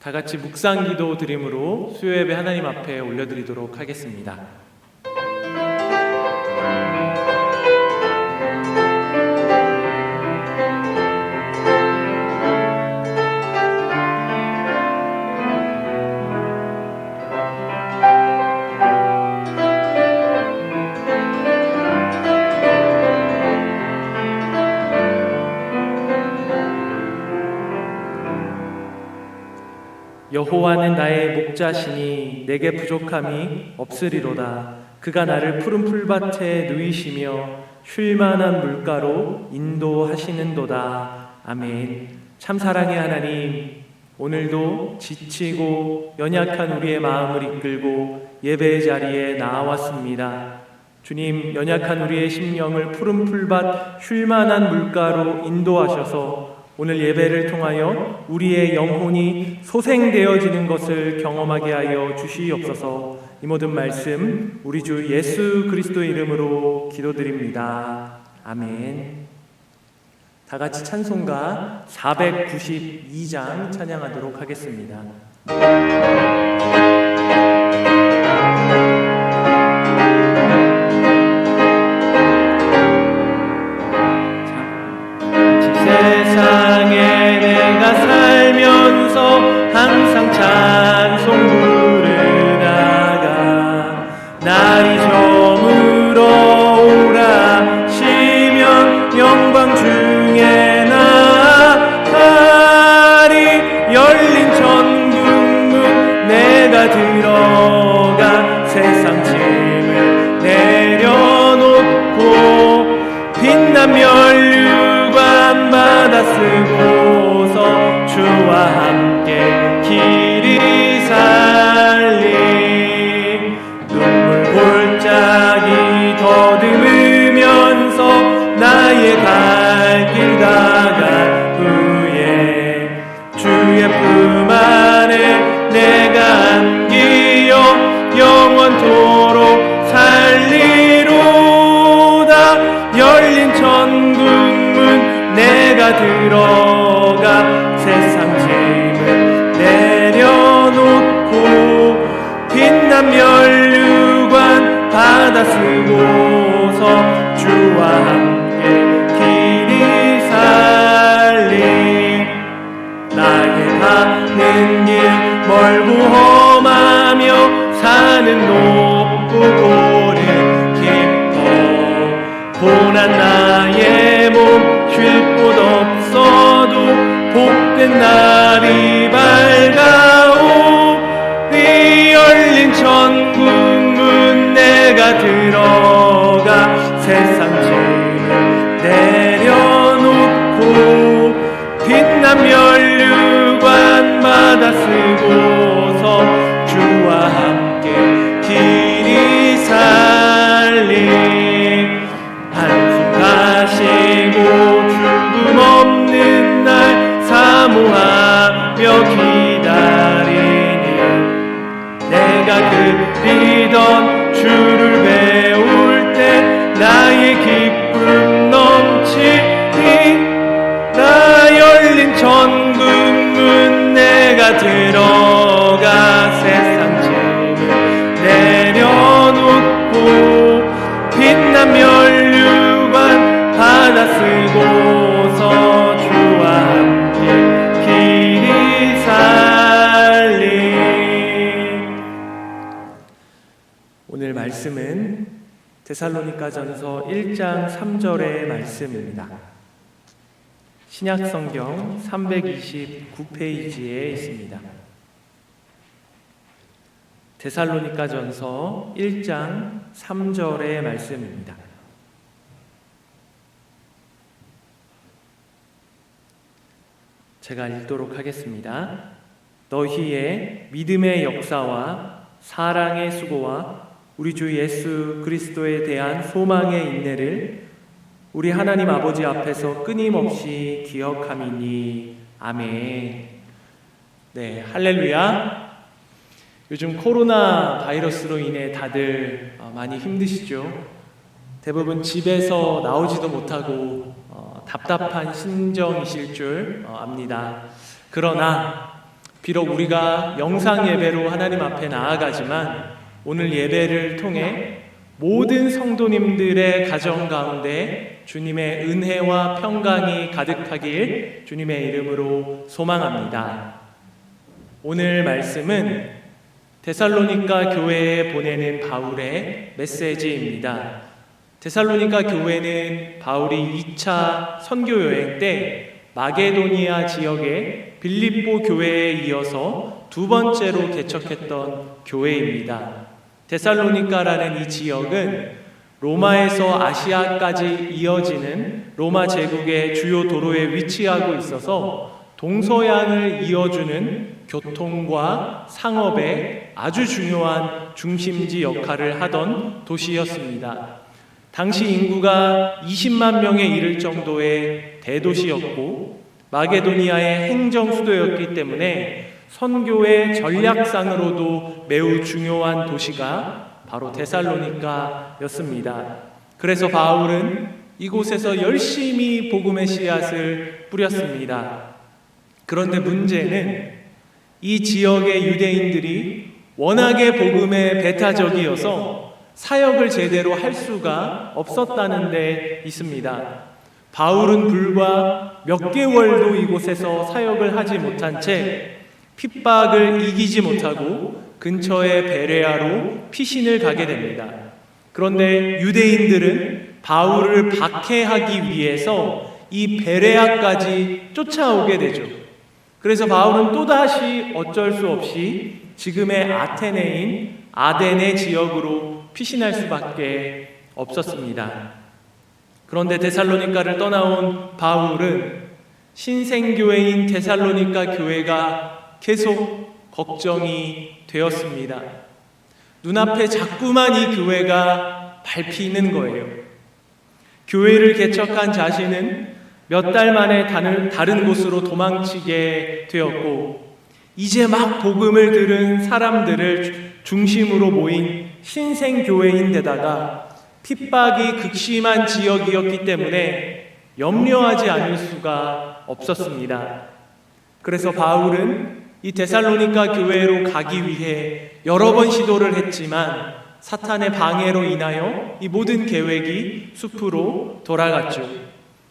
다 같이 묵상 기도 드림으로 수요 예배 하나님 앞에 올려드리도록 하겠습니다. 여호와는 나의 목자시니 내게 부족함이 없으리로다. 그가 나를 푸른 풀밭에 누이시며 쉴만한 물가로 인도하시는도다. 아멘. 참 사랑의 하나님, 오늘도 지치고 연약한 우리의 마음을 이끌고 예배의 자리에 나왔습니다. 주님, 연약한 우리의 심령을 푸른 풀밭 쉴만한 물가로 인도하셔서 오늘 예배를 통하여 우리의 영혼이 소생되어지는 것을 경험하게 하여 주시옵소서. 이 모든 말씀 우리 주 예수 그리스도의 이름으로 기도드립니다. 아멘. 다 같이 찬송가 492장 찬양하도록 하겠습니다. 세상에 내가 살면서 항상 찬송 부르다가 날이 저물어 오라 시면 영광 중에 나가리. 열린 천국문 내가 들어가 세상 짐을 내려놓고 빛난 면류관 받아 쓰고서 주와 함께 길이 살리. 눈물 골짜기 더듬으면서 나의 갈 길 다갈 후에 주의 품 안에 내가 안기어 영원토록 살리로다. 열린 천국문 내가 들어가 세상 짐을 내려놓고 빛난 면류관 받아 쓰고서 주와 함께 길이 살리. 나의 가는 길 멀고 험하며 사는 높고 고른 깊어 고난 나의 몸 쉴 곳 없어도 복된 날이 밝아오. 이 열린 천국문 내가 들어가 세상 짐을 내려놓고 빛난 면류관 받아 쓰고서 주와 함께 길이 살리. 한숨 가시고 죽음 없는 날 사모하며 기다리니 내가 그리던 주를 배울 때 나의 기쁨 넘치니. 나 열린 천국문 내가 들어가 세상 짐을 내려놓고 빛난 면류관 받아 쓰고서 주와 함께 길이 살리. 오늘 말씀은 데살로니가전서 1장 3절의 말씀입니다. 신약성경 329페이지에 있습니다. 데살로니가전서 1장 3절의 말씀입니다. 제가 읽도록 하겠습니다. 너희의 믿음의 역사와 사랑의 수고와 우리 주 예수 그리스도에 대한 소망의 인내를 우리 하나님 아버지 앞에서 끊임없이 기억함이니. 아멘. 네, 할렐루야. 요즘 코로나 바이러스로 인해 다들 많이 힘드시죠? 대부분 집에서 나오지도 못하고 답답한 심정이실 줄 압니다. 그러나 비록 우리가 영상 예배로 하나님 앞에 나아가지만 오늘 예배를 통해 모든 성도님들의 가정 가운데 주님의 은혜와 평강이 가득하길 주님의 이름으로 소망합니다. 오늘 말씀은 데살로니가 교회에 보내는 바울의 메시지입니다. 데살로니가 교회는 바울이 2차 선교 여행 때 마게도니아 지역의 빌립보 교회에 이어서 두 번째로 개척했던 교회입니다. 데살로니가라는 이 지역은 로마에서 아시아까지 이어지는 로마 제국의 주요 도로에 위치하고 있어서 동서양을 이어주는 교통과 상업의 아주 중요한 중심지 역할을 하던 도시였습니다. 당시 인구가 20만 명에 이를 정도의 대도시였고 마게도니아의 행정 수도였기 때문에 선교의 전략상으로도 매우 중요한 도시가 바로 데살로니가였습니다. 그래서 바울은 이곳에서 열심히 복음의 씨앗을 뿌렸습니다. 그런데 문제는 이 지역의 유대인들이 워낙에 복음에 배타적이어서 사역을 제대로 할 수가 없었다는 데 있습니다. 바울은 불과 몇 개월도 이곳에서 사역을 하지 못한 채 핍박을 이기지 못하고 근처의 베레아로 피신을 가게 됩니다. 그런데 유대인들은 바울을 박해하기 위해서 이 베레아까지 쫓아오게 되죠. 그래서 바울은 또다시 어쩔 수 없이 지금의 아테네인 아데네 지역으로 피신할 수밖에 없었습니다. 그런데 데살로니가를 떠나온 바울은 신생교회인 데살로니가 교회가 계속 걱정이 되었습니다. 눈앞에 자꾸만 이 교회가 밟히는 거예요. 교회를 개척한 자신은 몇 달 만에 다른 곳으로 도망치게 되었고, 이제 막 복음을 들은 사람들을 중심으로 모인 신생교회인데다가 핍박이 극심한 지역이었기 때문에 염려하지 않을 수가 없었습니다. 그래서 바울은 이 데살로니가 교회로 가기 위해 여러 번 시도를 했지만 사탄의 방해로 인하여 이 모든 계획이 숲으로 돌아갔죠.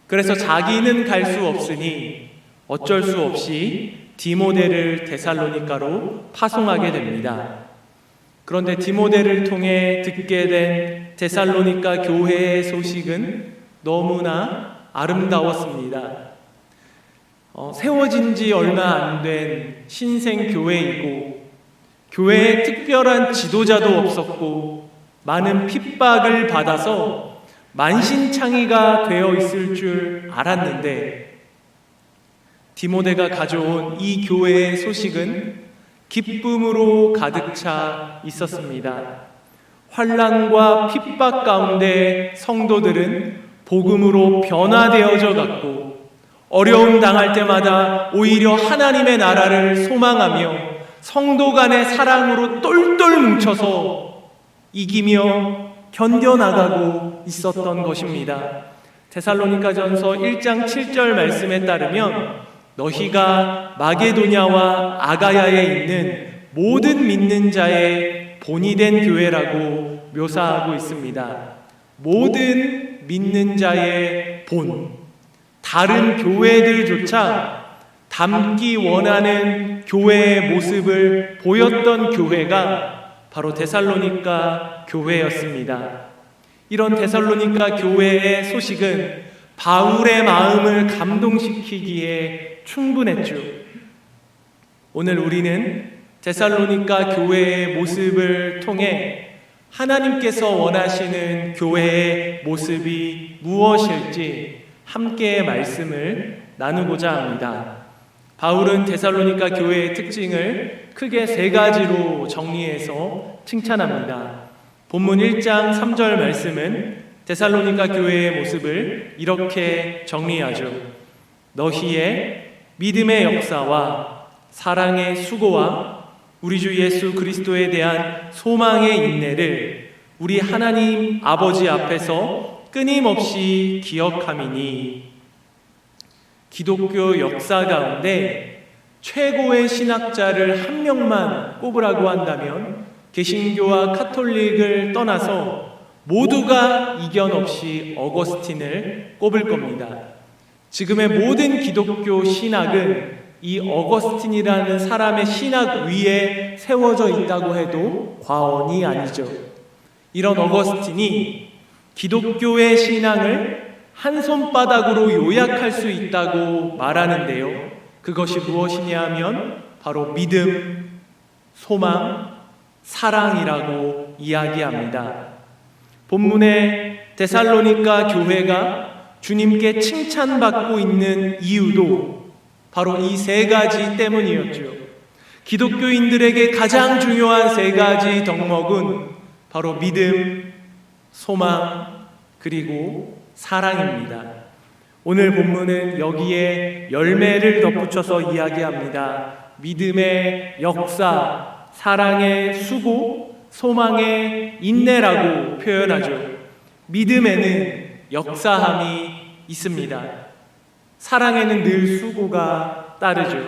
그래서 자기는 갈 수 없으니 어쩔 수 없이 디모데를 데살로니가로 파송하게 됩니다. 그런데 디모데를 통해 듣게 된 데살로니가 교회의 소식은 너무나 아름다웠습니다. 세워진 지 얼마 안 된 신생교회이고 교회에 특별한 지도자도 없었고 많은 핍박을 받아서 만신창이가 되어 있을 줄 알았는데 디모데가 가져온 이 교회의 소식은 기쁨으로 가득 차 있었습니다. 환난과 핍박 가운데 성도들은 복음으로 변화되어져 갔고 어려움 당할 때마다 오히려 하나님의 나라를 소망하며 성도 간의 사랑으로 똘똘 뭉쳐서 이기며 견뎌나가고 있었던 것입니다. 데살로니가전서 1장 7절 말씀에 따르면 너희가 마게도냐와 아가야에 있는 모든 믿는 자의 본이 된 교회라고 묘사하고 있습니다. 모든 믿는 자의 본, 다른 교회들조차 닮기 원하는 교회의 모습을 보였던 교회가 바로 데살로니가 교회였습니다. 이런 데살로니가 교회의 소식은 바울의 마음을 감동시키기에 충분했죠. 오늘 우리는 데살로니가 교회의 모습을 통해 하나님께서 원하시는 교회의 모습이 무엇일지 함께 말씀을 나누고자 합니다. 바울은 데살로니가 교회의 특징을 크게 세 가지로 정리해서 칭찬합니다. 본문 1장 3절 말씀은 데살로니가 교회의 모습을 이렇게 정리하죠. 너희의 믿음의 역사와 사랑의 수고와 우리 주 예수 그리스도에 대한 소망의 인내를 우리 하나님 아버지 앞에서 끊임없이 기억함이니 기독교 역사 가운데 최고의 신학자를 한 명만 꼽으라고 한다면 개신교와 카톨릭을 떠나서 모두가 이견 없이 어거스틴을 꼽을 겁니다. 지금의 모든 기독교 신학은 이 어거스틴이라는 사람의 신학 위에 세워져 있다고 해도 과언이 아니죠. 이런 어거스틴이 기독교의 신앙을 한 손바닥으로 요약할 수 있다고 말하는데요. 그것이 무엇이냐 하면 바로 믿음, 소망, 사랑이라고 이야기합니다. 본문의 데살로니가 교회가 주님께 칭찬받고 있는 이유도 바로 이 세 가지 때문이었죠. 기독교인들에게 가장 중요한 세 가지 덕목은 바로 믿음, 소망, 그리고 사랑입니다. 오늘 본문은 여기에 열매를 덧붙여서 이야기합니다. 믿음의 역사, 사랑의 수고, 소망의 인내라고 표현하죠. 믿음에는 역사함이 있습니다. 사랑에는 늘 수고가 따르죠.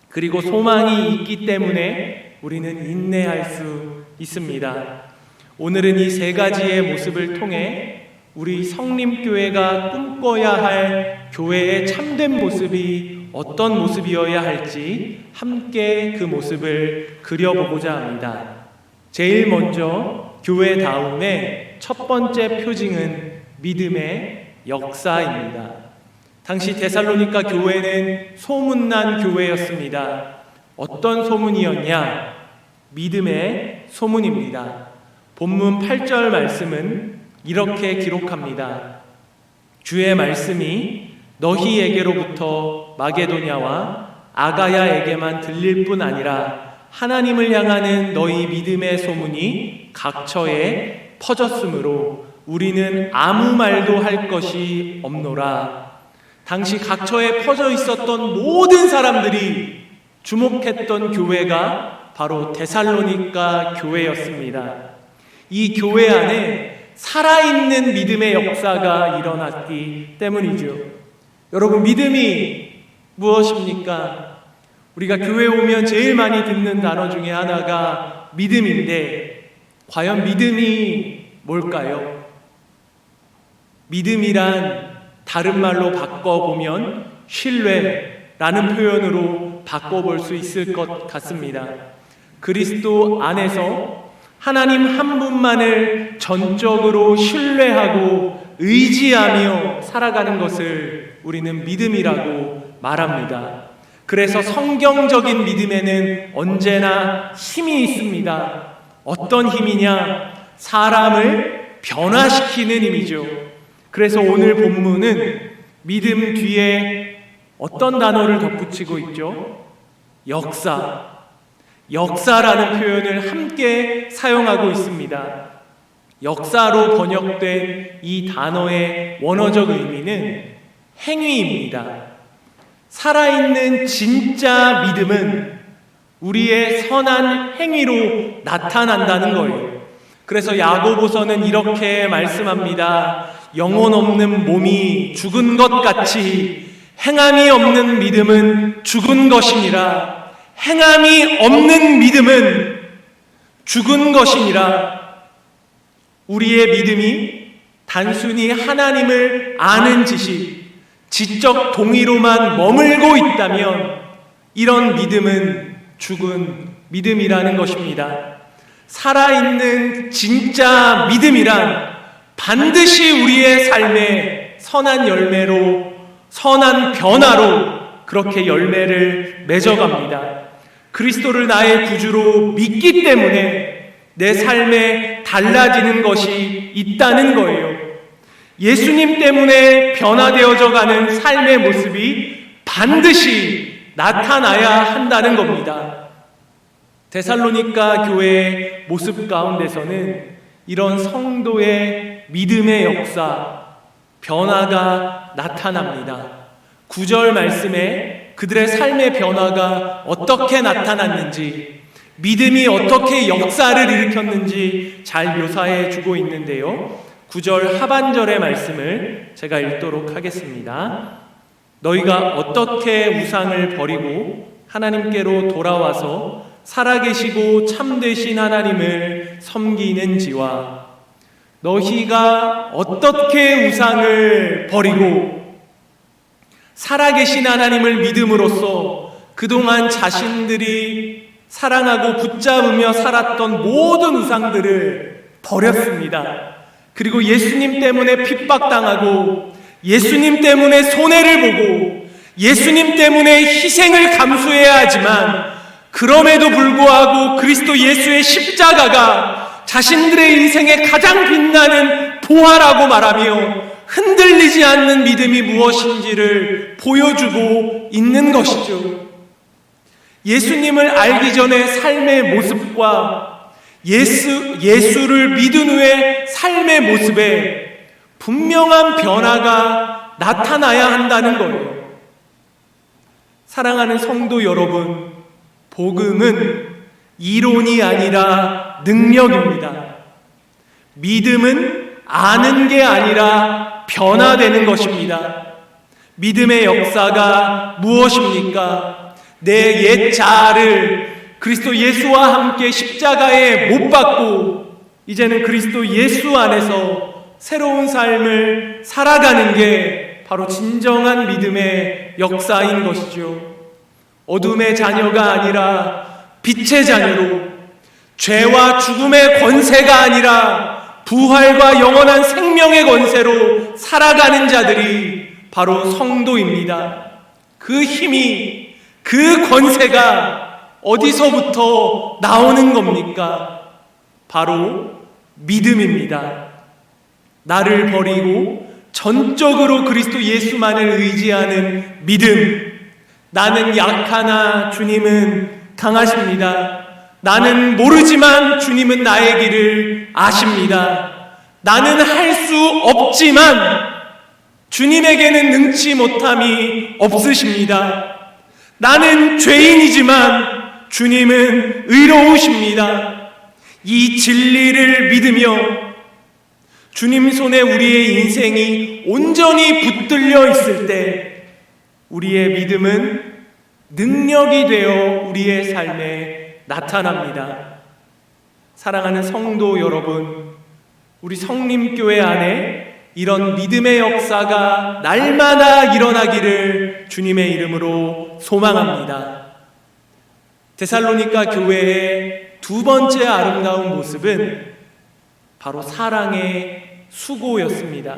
그리고 소망이 있기 때문에 우리는 인내할 수 있습니다. 오늘은 이 세 가지의 모습을 통해 우리 성림교회가 꿈꿔야 할 교회의 참된 모습이 어떤 모습이어야 할지 함께 그 모습을 그려보고자 합니다. 제일 먼저 교회다움의 첫 번째 표징은 믿음의 역사입니다. 당시 데살로니가 교회는 소문난 교회였습니다. 어떤 소문이었냐? 믿음의 소문입니다. 본문 8절 말씀은 이렇게 기록합니다. 주의 말씀이 너희에게로부터 마게도냐와 아가야에게만 들릴 뿐 아니라 하나님을 향하는 너희 믿음의 소문이 각처에 퍼졌으므로 우리는 아무 말도 할 것이 없노라. 당시 각처에 퍼져 있었던 모든 사람들이 주목했던 교회가 바로 데살로니가 교회였습니다. 이 교회 안에 살아있는 믿음의 역사가 일어났기 때문이죠. 여러분, 믿음이 무엇입니까? 우리가 교회 오면 제일 많이 듣는 단어 중에 하나가 믿음인데 과연 믿음이 뭘까요? 믿음이란 다른 말로 바꿔보면 신뢰라는 표현으로 바꿔볼 수 있을 것 같습니다. 그리스도 안에서 하나님 한 분만을 전적으로 신뢰하고 의지하며 살아가는 것을 우리는 믿음이라고 말합니다. 그래서 성경적인 믿음에는 언제나 힘이 있습니다. 어떤 힘이냐? 사람을 변화시키는 힘이죠. 그래서 오늘 본문은 믿음 뒤에 어떤 단어를 덧붙이고 있죠? 역사라는 표현을 함께 사용하고 있습니다. 역사로 번역된 이 단어의 원어적 의미는 행위입니다. 살아있는 진짜 믿음은 우리의 선한 행위로 나타난다는 거예요. 그래서 야고보서는 이렇게 말씀합니다. 영혼 없는 몸이 죽은 것 같이 행함이 없는 믿음은 죽은 것이니라. 행함이 없는 믿음은 죽은 것이니라. 우리의 믿음이 단순히 하나님을 아는 지적 동의로만 머물고 있다면 이런 믿음은 죽은 믿음이라는 것입니다. 살아있는 진짜 믿음이란 반드시 우리의 삶에 선한 열매로, 선한 변화로 그렇게 열매를 맺어갑니다. 그리스도를 나의 구주로 믿기 때문에 내 삶에 달라지는 것이 있다는 거예요. 예수님 때문에 변화되어져 가는 삶의 모습이 반드시 나타나야 한다는 겁니다. 데살로니가 교회의 모습 가운데서는 이런 성도의 믿음의 역사, 변화가 나타납니다. 9절 말씀에 그들의 삶의 변화가 어떻게 나타났는지, 믿음이 어떻게 역사를 일으켰는지 잘 묘사해 주고 있는데요. 9절 하반절의 말씀을 제가 읽도록 하겠습니다. 너희가 어떻게 우상을 버리고 하나님께로 돌아와서 살아계시고 참되신 하나님을 섬기는지와 너희가 어떻게 우상을 버리고 살아계신 하나님을 믿음으로써 그동안 자신들이 사랑하고 붙잡으며 살았던 모든 우상들을 버렸습니다. 그리고 예수님 때문에 핍박당하고 예수님 때문에 손해를 보고 예수님 때문에 희생을 감수해야 하지만 그럼에도 불구하고 그리스도 예수의 십자가가 자신들의 인생에 가장 빛나는 보화라고 말하며 흔들리지 않는 믿음이 무엇인지를 보여주고 있는 것이죠. 예수님을 알기 전에 삶의 모습과 예수를 믿은 후에 삶의 모습에 분명한 변화가 나타나야 한다는 거예요. 사랑하는 성도 여러분, 복음은 이론이 아니라 능력입니다. 믿음은 아는 게 아니라 변화되는 것입니다. 믿음의 역사가 무엇입니까? 내 옛 자아를 그리스도 예수와 함께 십자가에 못 박고 이제는 그리스도 예수 안에서 새로운 삶을 살아가는 게 바로 진정한 믿음의 역사인 것이죠. 어둠의 자녀가 아니라 빛의 자녀로, 죄와 죽음의 권세가 아니라 부활과 영원한 생명의 권세로 살아가는 자들이 바로 성도입니다. 그 힘이, 그 권세가 어디서부터 나오는 겁니까? 바로 믿음입니다. 나를 버리고 전적으로 그리스도 예수만을 의지하는 믿음. 나는 약하나 주님은 강하십니다. 나는 모르지만 주님은 나의 길을 아십니다. 나는 할 수 없지만 주님에게는 능치 못함이 없으십니다. 나는 죄인이지만 주님은 의로우십니다. 이 진리를 믿으며 주님 손에 우리의 인생이 온전히 붙들려 있을 때 우리의 믿음은 능력이 되어 우리의 삶에 나타납니다. 사랑하는 성도 여러분, 우리 성림교회 안에 이런 믿음의 역사가 날마다 일어나기를 주님의 이름으로 소망합니다. 데살로니가 교회의 두 번째 아름다운 모습은 바로 사랑의 수고였습니다.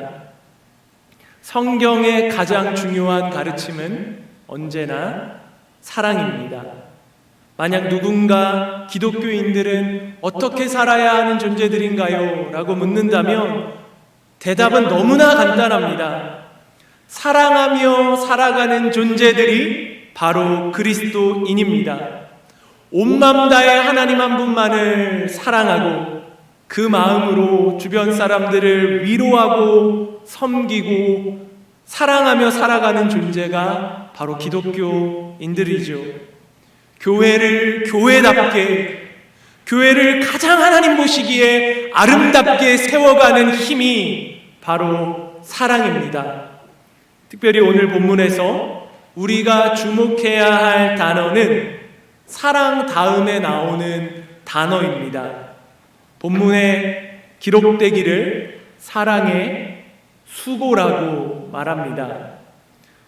성경의 가장 중요한 가르침은 언제나 사랑입니다. 만약 누군가 기독교인들은 어떻게 살아야 하는 존재들인가요? 라고 묻는다면 대답은 너무나 간단합니다. 사랑하며 살아가는 존재들이 바로 그리스도인입니다. 온 마음 다해 하나님 한 분만을 사랑하고 그 마음으로 주변 사람들을 위로하고 섬기고 사랑하며 살아가는 존재가 바로 기독교인들이죠. 교회를 교회답게, 교회를 가장 하나님 보시기에 아름답게 세워가는 힘이 바로 사랑입니다. 특별히 오늘 본문에서 우리가 주목해야 할 단어는 사랑 다음에 나오는 단어입니다. 본문에 기록되기를 사랑의 수고라고 말합니다.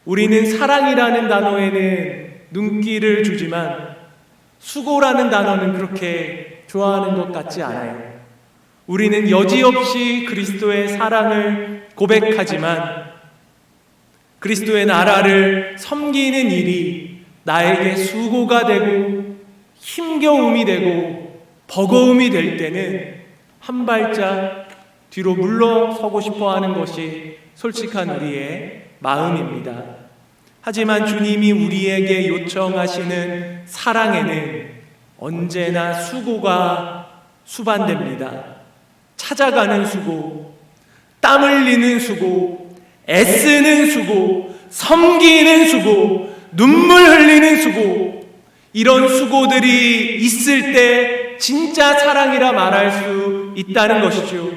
우리는 사랑이라는 단어에는 눈길을 주지만 수고라는 단어는 그렇게 좋아하는 것 같지 않아요. 우리는 여지없이 그리스도의 사랑을 고백하지만 그리스도의 나라를 섬기는 일이 나에게 수고가 되고 힘겨움이 되고 버거움이 될 때는 한 발짝 뒤로 물러서고 싶어 하는 것이 솔직한 우리의 마음입니다. 하지만 주님이 우리에게 요청하시는 사랑에는 언제나 수고가 수반됩니다. 찾아가는 수고, 땀 흘리는 수고, 애쓰는 수고, 섬기는 수고, 눈물 흘리는 수고, 이런 수고들이 있을 때 진짜 사랑이라 말할 수 있다는 것이죠.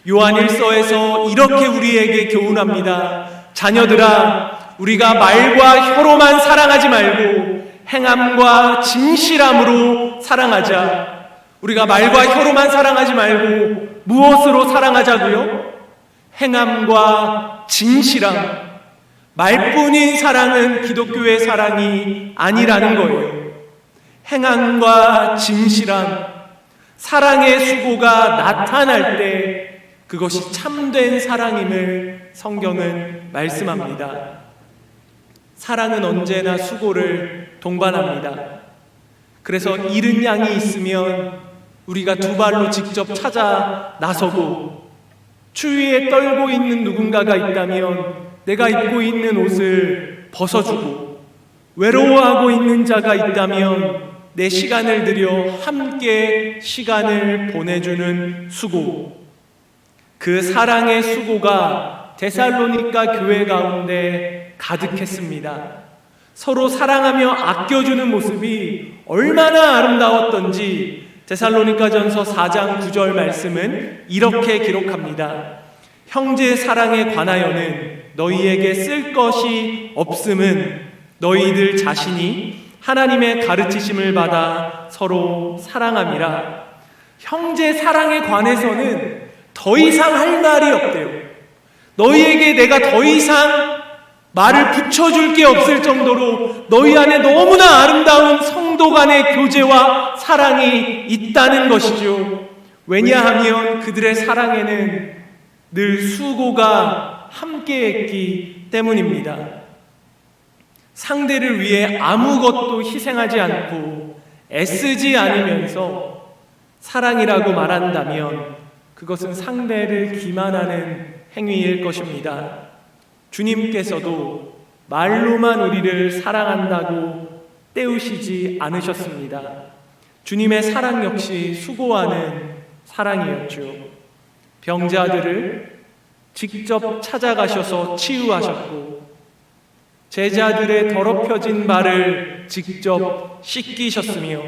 요한일서에서 이렇게 우리에게 교훈합니다. 자녀들아, 우리가 말과 혀로만 사랑하지 말고 행함과 진실함으로 사랑하자. 우리가 말과 혀로만 사랑하지 말고 무엇으로 사랑하자고요? 행함과 진실함. 말뿐인 사랑은 기독교의 사랑이 아니라는 거예요. 행함과 진실함, 사랑의 수고가 나타날 때 그것이 참된 사랑임을 성경은 말씀합니다. 사랑은 언제나 수고를 동반합니다. 그래서 잃은 양이 있으면 우리가 두 발로 직접 찾아 나서고, 추위에 떨고 있는 누군가가 있다면 내가 입고 있는 옷을 벗어주고, 외로워하고 있는 자가 있다면 내 시간을 들여 함께 시간을 보내주는 수고, 그 사랑의 수고가 데살로니가 교회 가운데 가득했습니다. 서로 사랑하며 아껴주는 모습이 얼마나 아름다웠던지 데살로니가전서 4장 9절 말씀은 이렇게 기록합니다. 형제 사랑에 관하여는 너희에게 쓸 것이 없음은 너희들 자신이 하나님의 가르치심을 받아 서로 사랑함이라. 형제 사랑에 관해서는 더 이상 할 말이 없대요. 너희에게 내가 더 이상 말을 붙여줄 게 없을 정도로 너희 안에 너무나 아름다운 성도 간의 교제와 사랑이 있다는 것이죠. 왜냐하면 그들의 사랑에는 늘 수고가 함께했기 때문입니다. 상대를 위해 아무것도 희생하지 않고 애쓰지 않으면서 사랑이라고 말한다면 그것은 상대를 기만하는 행위일 것입니다. 주님께서도 말로만 우리를 사랑한다고 때우시지 않으셨습니다. 주님의 사랑 역시 수고하는 사랑이었죠. 병자들을 직접 찾아가셔서 치유하셨고, 제자들의 더럽혀진 발을 직접 씻기셨으며,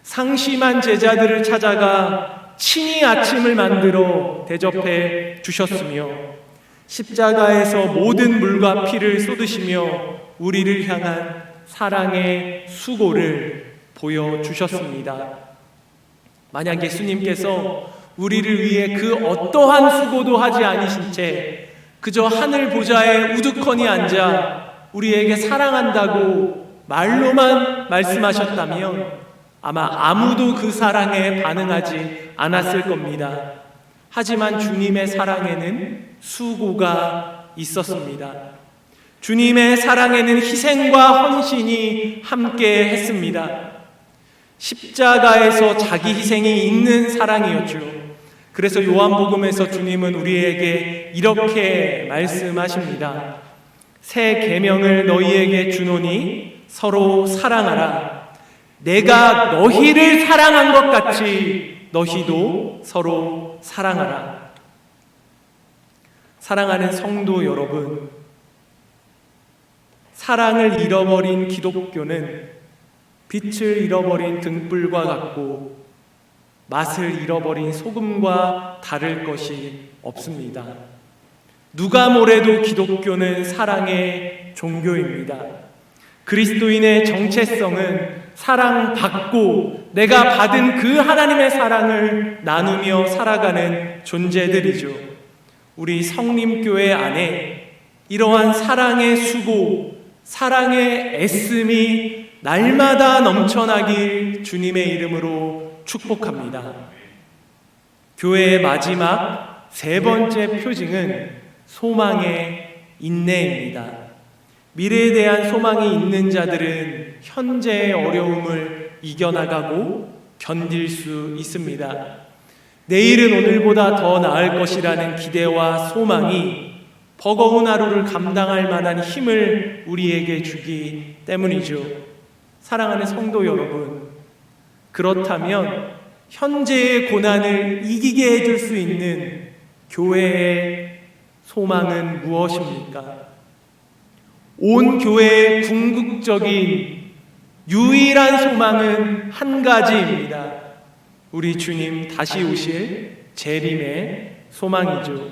상심한 제자들을 찾아가 친히 아침을 만들어 대접해 주셨으며, 십자가에서 모든 물과 피를 쏟으시며 우리를 향한 사랑의 수고를 보여주셨습니다. 만약 예수님께서 우리를 위해 그 어떠한 수고도 하지 아니신 채 그저 하늘 보좌에 우두커니 앉아 우리에게 사랑한다고 말로만 말씀하셨다면 아마 아무도 그 사랑에 반응하지 않았을 겁니다. 하지만 주님의 사랑에는 수고가 있었습니다. 주님의 사랑에는 희생과 헌신이 함께 했습니다. 십자가에서 자기 희생이 있는 사랑이었죠. 그래서 요한복음에서 주님은 우리에게 이렇게 말씀하십니다. 새 계명을 너희에게 주노니 서로 사랑하라. 내가 너희를 사랑한 것 같이 너희도 서로 사랑하라. 사랑하는 성도 여러분, 사랑을 잃어버린 기독교는 빛을 잃어버린 등불과 같고 맛을 잃어버린 소금과 다를 것이 없습니다. 누가 뭐래도 기독교는 사랑의 종교입니다. 그리스도인의 정체성은 사랑받고 내가 받은 그 하나님의 사랑을 나누며 살아가는 존재들이죠. 우리 성림교회 안에 이러한 사랑의 수고, 사랑의 애씀이 날마다 넘쳐나길 주님의 이름으로 축복합니다. 교회의 마지막 세 번째 표징은 소망의 인내입니다. 미래에 대한 소망이 있는 자들은 현재의 어려움을 이겨나가고 견딜 수 있습니다. 내일은 오늘보다 더 나을 것이라는 기대와 소망이 버거운 하루를 감당할 만한 힘을 우리에게 주기 때문이죠. 사랑하는 성도 여러분, 그렇다면 현재의 고난을 이기게 해줄 수 있는 교회의 소망은 무엇입니까? 온 교회의 궁극적인 유일한 소망은 한 가지입니다. 우리 주님 다시 오실 재림의 소망이죠.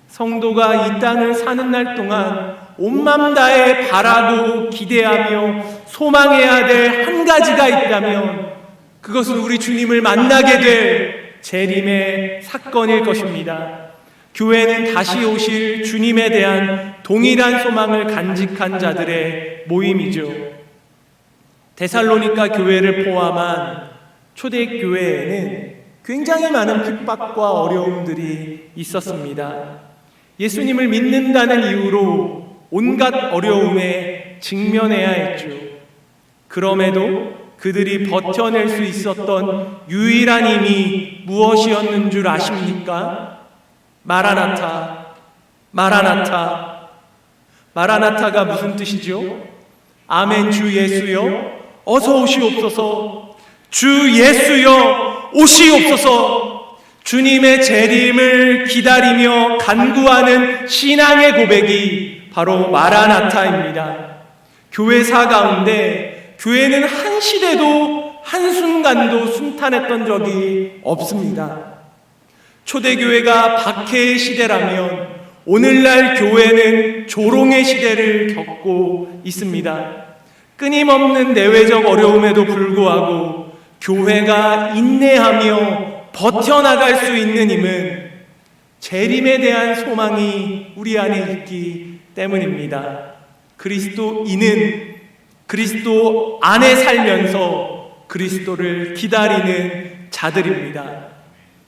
성도가 이 땅을 사는 날 동안 온 맘 다해 바라고 기대하며 소망해야 될 한 가지가 있다면 그것은 우리 주님을 만나게 될 재림의 사건일 것입니다. 교회는 다시 오실 주님에 대한 동일한 소망을 간직한 자들의 모임이죠. 데살로니가 교회를 포함한 초대교회에는 굉장히 많은 핍박과 어려움들이 있었습니다. 예수님을 믿는다는 이유로 온갖 어려움에 직면해야 했죠. 그럼에도 그들이 버텨낼 수 있었던 유일한 힘이 무엇이었는 줄 아십니까? 마라나타, 마라나타. 마라나타가 무슨 뜻이죠? 아멘. 주 예수여 어서 오시옵소서. 주 예수여 오시옵소서. 주님의 재림을 기다리며 간구하는 신앙의 고백이 바로 마라나타입니다. 교회사 가운데 교회는 한 시대도 한순간도 순탄했던 적이 없습니다. 초대교회가 박해의 시대라면 오늘날 교회는 조롱의 시대를 겪고 있습니다. 끊임없는 내외적 어려움에도 불구하고 교회가 인내하며 버텨나갈 수 있는 힘은 재림에 대한 소망이 우리 안에 있기 때문입니다. 그리스도인은 그리스도 안에 살면서 그리스도를 기다리는 자들입니다.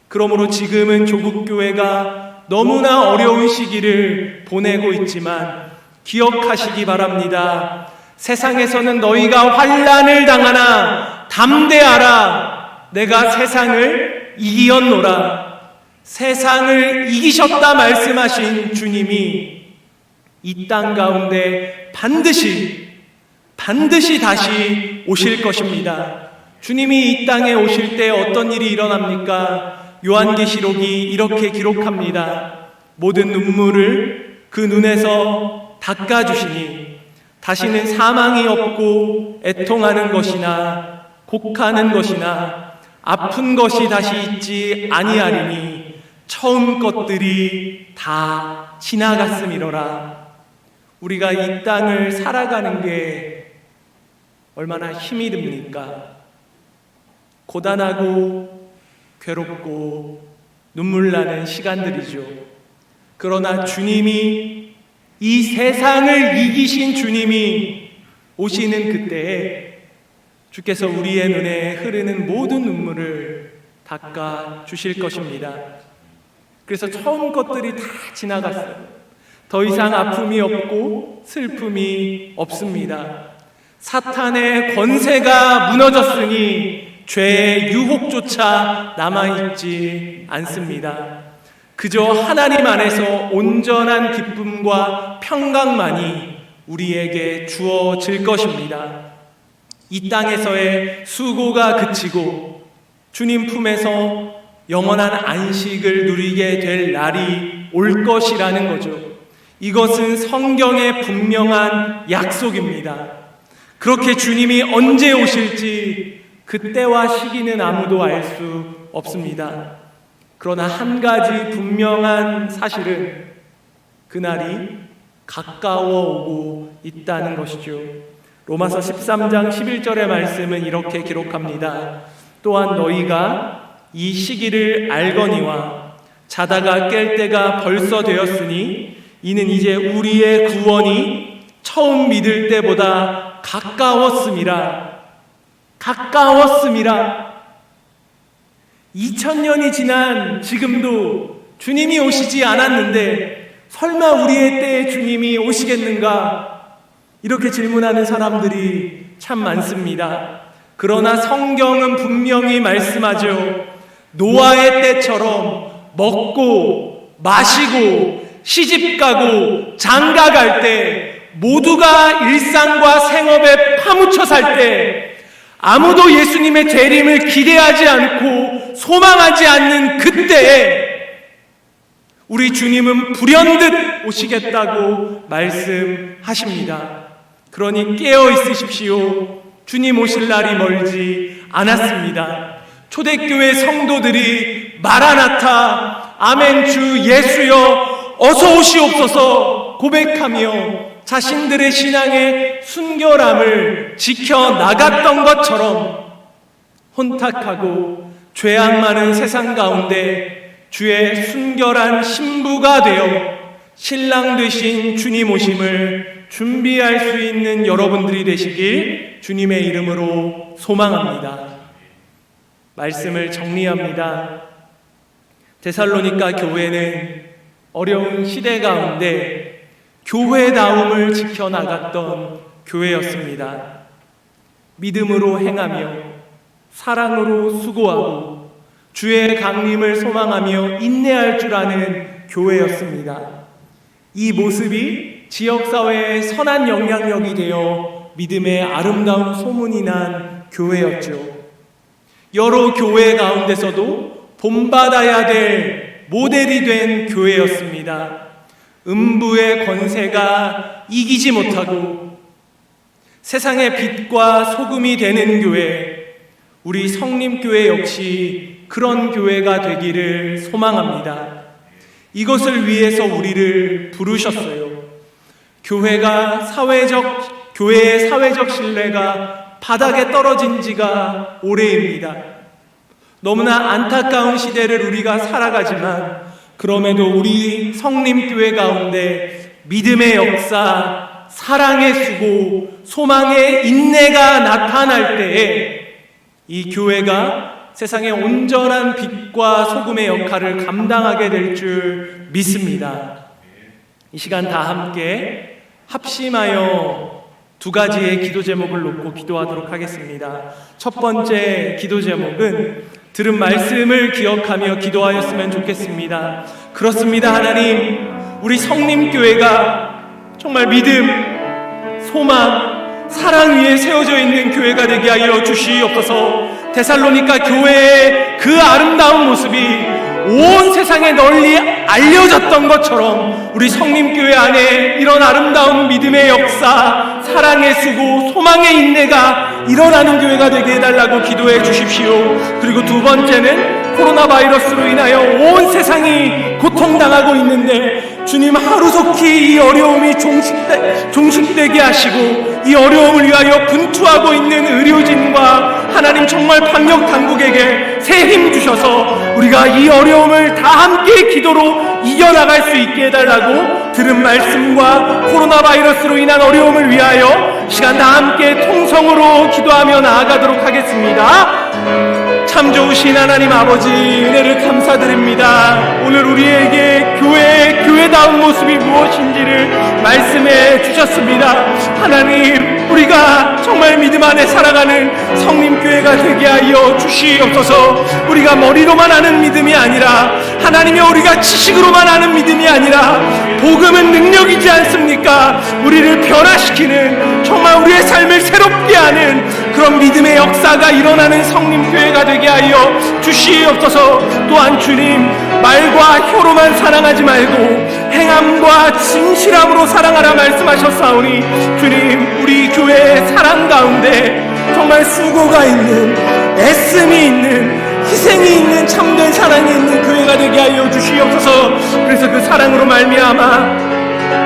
그러므로 지금은 조국교회가 너무나 어려운 시기를 보내고 있지만 기억하시기 바랍니다. 세상에서는 너희가 환난을 당하나 담대하라. 내가 세상을 이기었노라. 세상을 이기셨다 말씀하신 주님이 이 땅 가운데 반드시 다시 오실 것입니다. 주님이 이 땅에 오실 때 어떤 일이 일어납니까? 요한계시록이 이렇게 기록합니다. 모든 눈물을 그 눈에서 닦아주시니 다시는 사망이 없고 애통하는 것이나 곡하는 것이나 아픈 것이 다시 있지 아니하리니 처음 것들이 다 지나갔음이로라. 우리가 이 땅을 살아가는 게 얼마나 힘이 듭니까? 고단하고 괴롭고 눈물 나는 시간들이죠. 그러나 주님이, 이 세상을 이기신 주님이 오시는 그때에 주께서 우리의 눈에 흐르는 모든 눈물을 닦아 주실 것입니다. 그래서 처음 것들이 다 지나갔어요. 더 이상 아픔이 없고 슬픔이 없습니다. 사탄의 권세가 무너졌으니 죄의 유혹조차 남아있지 않습니다. 그저 하나님 안에서 온전한 기쁨과 평강만이 우리에게 주어질 것입니다. 이 땅에서의 수고가 그치고 주님 품에서 영원한 안식을 누리게 될 날이 올 것이라는 거죠. 이것은 성경의 분명한 약속입니다. 그렇게 주님이 언제 오실지 그때와 시기는 아무도 알 수 없습니다. 그러나 한 가지 분명한 사실은 그날이 가까워 오고 있다는 것이죠. 로마서 13장 11절의 말씀은 이렇게 기록합니다. 또한 너희가 이 시기를 알거니와 자다가 깰 때가 벌써 되었으니 이는 이제 우리의 구원이 처음 믿을 때보다 가까웠음이라. 2000년이 지난 지금도 주님이 오시지 않았는데 설마 우리의 때에 주님이 오시겠는가? 이렇게 질문하는 사람들이 참 많습니다. 그러나 성경은 분명히 말씀하죠. 노아의 때처럼 먹고 마시고 시집가고 장가갈 때 모두가 일상과 생업에 파묻혀 살 때 아무도 예수님의 재림을 기대하지 않고 소망하지 않는 그때에 우리 주님은 불현듯 오시겠다고 말씀하십니다. 그러니 깨어 있으십시오. 주님 오실 날이 멀지 않았습니다. 초대교회 성도들이 마라나타, 아멘 주 예수여 어서 오시옵소서 고백하며 자신들의 신앙의 순결함을 지켜나갔던 것처럼 혼탁하고 죄악 많은 세상 가운데 주의 순결한 신부가 되어 신랑 되신 주님 오심을 준비할 수 있는 여러분들이 되시길 주님의 이름으로 소망합니다. 말씀을 정리합니다. 데살로니가 교회는 어려운 시대 가운데 교회다움을 지켜나갔던 교회였습니다. 믿음으로 행하며 사랑으로 수고하고 주의 강림을 소망하며 인내할 줄 아는 교회였습니다. 이 모습이 지역사회에 선한 영향력이 되어 믿음의 아름다운 소문이 난 교회였죠. 여러 교회 가운데서도 본받아야 될 모델이 된 교회였습니다. 음부의 권세가 이기지 못하고 세상의 빛과 소금이 되는 교회, 우리 성림교회 역시 그런 교회가 되기를 소망합니다. 이것을 위해서 우리를 부르셨어요. 교회의 사회적 신뢰가 바닥에 떨어진 지가 오래입니다. 너무나 안타까운 시대를 우리가 살아가지만 그럼에도 우리 성림교회 가운데 믿음의 역사, 사랑의 수고, 소망의 인내가 나타날 때에 이 교회가 세상의 온전한 빛과 소금의 역할을 감당하게 될 줄 믿습니다. 이 시간 다 함께 합심하여 두 가지의 기도 제목을 놓고 기도하도록 하겠습니다. 첫 번째 기도 제목은 들은 말씀을 기억하며 기도하였으면 좋겠습니다. 그렇습니다. 하나님, 우리 성림교회가 정말 믿음, 소망, 사랑 위에 세워져 있는 교회가 되게 하여 주시옵소서. 데살로니가 교회의 그 아름다운 모습이 온 세상에 널리 알려졌던 것처럼 우리 성림교회 안에 이런 아름다운 믿음의 역사, 사랑의 수고, 소망의 인내가 일어나는 교회가 되게 해달라고 기도해 주십시오. 그리고 두 번째는 코로나 바이러스로 인하여 온 세상이 고통당하고 있는데 주님 하루속히 이 어려움이 종식되게 하시고 이 어려움을 위하여 분투하고 있는 의료진과 하나님 정말 방역 당국에게 새 힘 주셔서 우리가 이 어려움을 다 함께 기도로 이겨나갈 수 있게 해달라고 들은 말씀과 코로나 바이러스로 인한 어려움을 위하여 시간 다 함께 통성으로 기도하며 나아가도록 하겠습니다. 참 좋으신 하나님 아버지, 은혜를 감사드립니다. 오늘 우리에게 교회다운 모습이 무엇인지를 말씀해 주셨습니다. 하나님, 우리가 정말 믿음 안에 살아가는 성림교회가 되게 하여 주시옵소서. 우리가 머리로만 아는 믿음이 아니라 하나님의 우리가 지식으로만 아는 믿음이 아니라 복음은 능력이지 않습니까? 우리를 변화시키는, 정말 우리의 삶을 새롭게 하는 그런 믿음의 역사가 일어나는 성림교회가 되게 하여 주시옵소서. 또한 주님, 말과 혀로만 사랑하지 말고 행함과 진실함으로 사랑하라 말씀하셨사오니 주님, 우리 교회의 사랑 가운데 정말 수고가 있는, 애씀이 있는, 희생이 있는, 참된 사랑이 있는 교회가 되게 하여 주시옵소서. 그래서 그 사랑으로 말미암아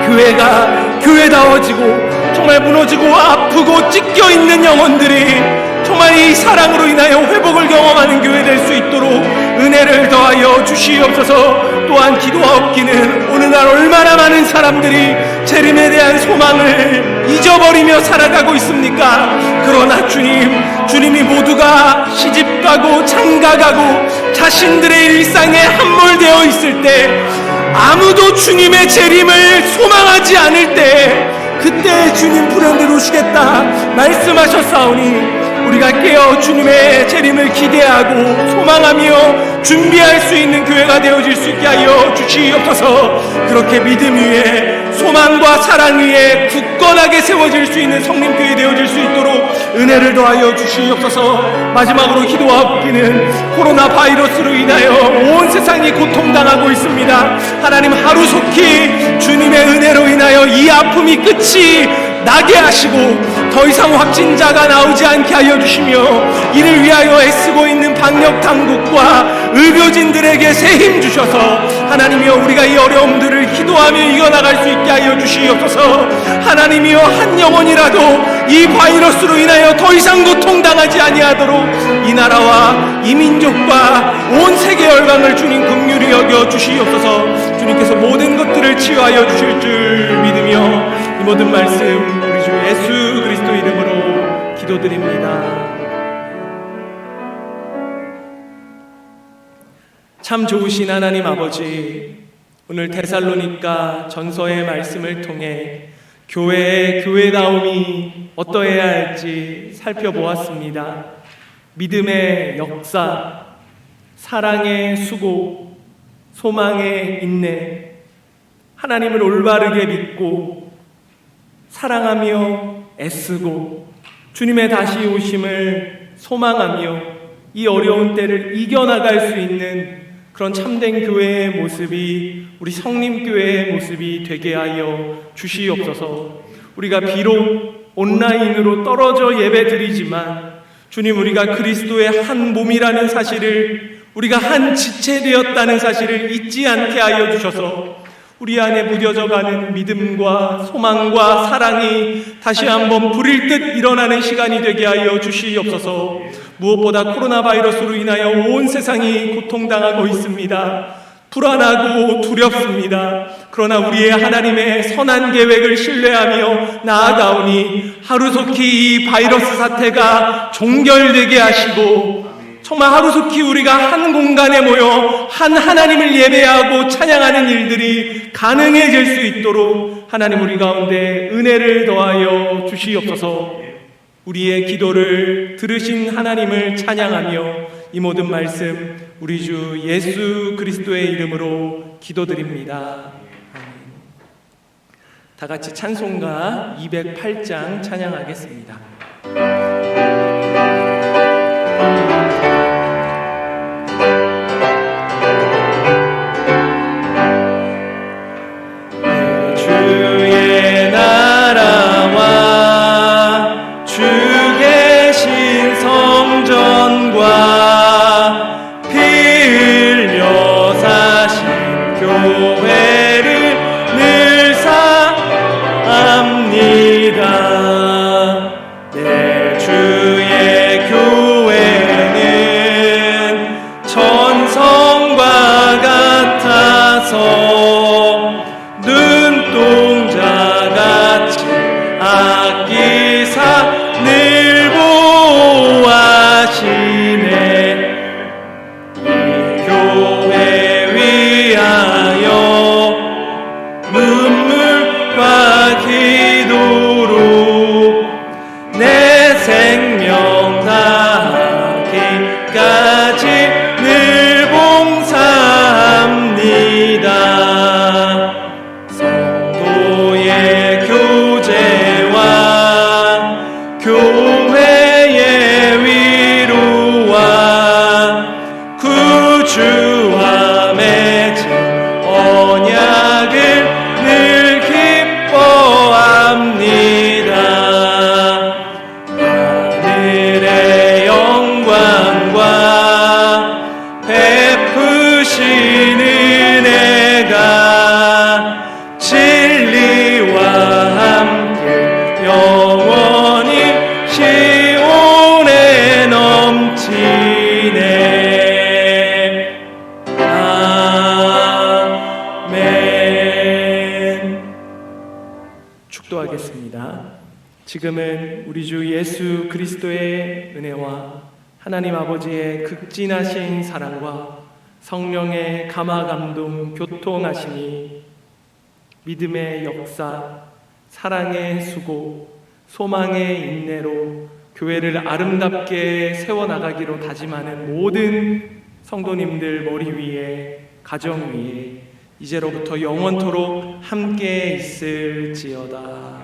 교회가 교회다워지고 정말 무너지고 아프고 찢겨있는 영혼들이 정말 이 사랑으로 인하여 회복을 경험하는 교회 될 수 있도록 은혜를 더하여 주시옵소서. 또한 기도하옵기는 오늘날 얼마나 많은 사람들이 재림에 대한 소망을 잊어버리며 살아가고 있습니까? 그러나 주님이 모두가 시집가고 장가가고 자신들의 일상에 함몰되어 있을 때, 아무도 주님의 재림을 소망하지 않을 때, 그때 주님 불현듯 오시겠다 말씀하셨사오니 우리가 깨어 주님의 재림을 기대하고 소망하며 준비할 수 있는 교회가 되어질 수 있게 하여 주시옵소서. 그렇게 믿음 위에 소망과 사랑 위에 굳건하게 세워질 수 있는 성림교회 되어질 수 있도록 은혜를 더하여 주시옵소서. 마지막으로 기도하옵기는 코로나 바이러스로 인하여 온 세상이 고통당하고 있습니다. 하나님, 하루속히 주님의 은혜로 인하여 이 아픔이 끝이 나게 하시고 더 이상 확진자가 나오지 않게 하여 주시며 이를 위하여 애쓰고 있는 방역 당국과 의료진들에게 새 힘 주셔서 하나님이여 우리가 이 어려움들을 기도하며 이겨나갈 수 있게 하여 주시옵소서. 하나님이여 한 영혼이라도 이 바이러스로 인하여 더 이상 고통당하지 아니하도록 이 나라와 이 민족과 온 세계 열강을 주님 긍휼히 여겨 주시옵소서. 주님께서 모든 것들을 치유하여 주실 줄 믿으며 이 모든 말씀 우리 주 예수 그리스도 이름으로 기도드립니다. 참 좋으신 하나님 아버지, 오늘 데살로니가 전서의 말씀을 통해 교회의 교회다움이 어떠해야 할지 살펴보았습니다. 믿음의 역사, 사랑의 수고, 소망의 인내, 하나님을 올바르게 믿고 사랑하며 애쓰고 주님의 다시 오심을 소망하며 이 어려운 때를 이겨나갈 수 있는 그런 참된 교회의 모습이 우리 성림교회의 모습이 되게 하여 주시옵소서. 우리가 비록 온라인으로 떨어져 예배드리지만 주님, 우리가 그리스도의 한 몸이라는 사실을, 우리가 한 지체되었다는 사실을 잊지 않게 하여 주셔서 우리 안에 무뎌져가는 믿음과 소망과 사랑이 다시 한번 불일 듯 일어나는 시간이 되게 하여 주시옵소서. 무엇보다 코로나 바이러스로 인하여 온 세상이 고통당하고 있습니다. 불안하고 두렵습니다. 그러나 우리의 하나님의 선한 계획을 신뢰하며 나아가오니 하루속히 이 바이러스 사태가 종결되게 하시고 정말 하루속히 우리가 한 공간에 모여 한 하나님을 예배하고 찬양하는 일들이 가능해질 수 있도록 하나님 우리 가운데 은혜를 더하여 주시옵소서. 우리의 기도를 들으신 하나님을 찬양하며 이 모든 말씀 우리 주 예수 그리스도의 이름으로 기도드립니다. 다 같이 찬송가 208장 찬양하겠습니다. 주의 나라와 주 계신 성전과 피 흘려 사신 교회를 늘 사합니다. 내 주의 교회는 천성과 같아서 눈동자같이 아끼사 늘 보호하시네. 이 교회 위하여 눈물과 기도로 내 생명 다하기까지 늘 봉사합니다. 성도의 교제와 교회의 위로와 구주와 맺은 언약을 늘 기뻐합니다. 하늘의 영광과 베푸신 은혜가 진리와 함께 영원히 시온에 넘치네. 아멘. 축도하겠습니다. 지금은 우리 주 예수 그리스도의 은혜와 하나님 아버지의 극진하신 사랑과 성령의 감화감동 교통하심이 믿음의 역사, 사랑의 수고, 소망의 인내로 교회를 아름답게 세워나가기로 다짐하는 모든 성도님들 머리 위에, 가정 위에 이제로부터 영원토록 함께 있을지어다.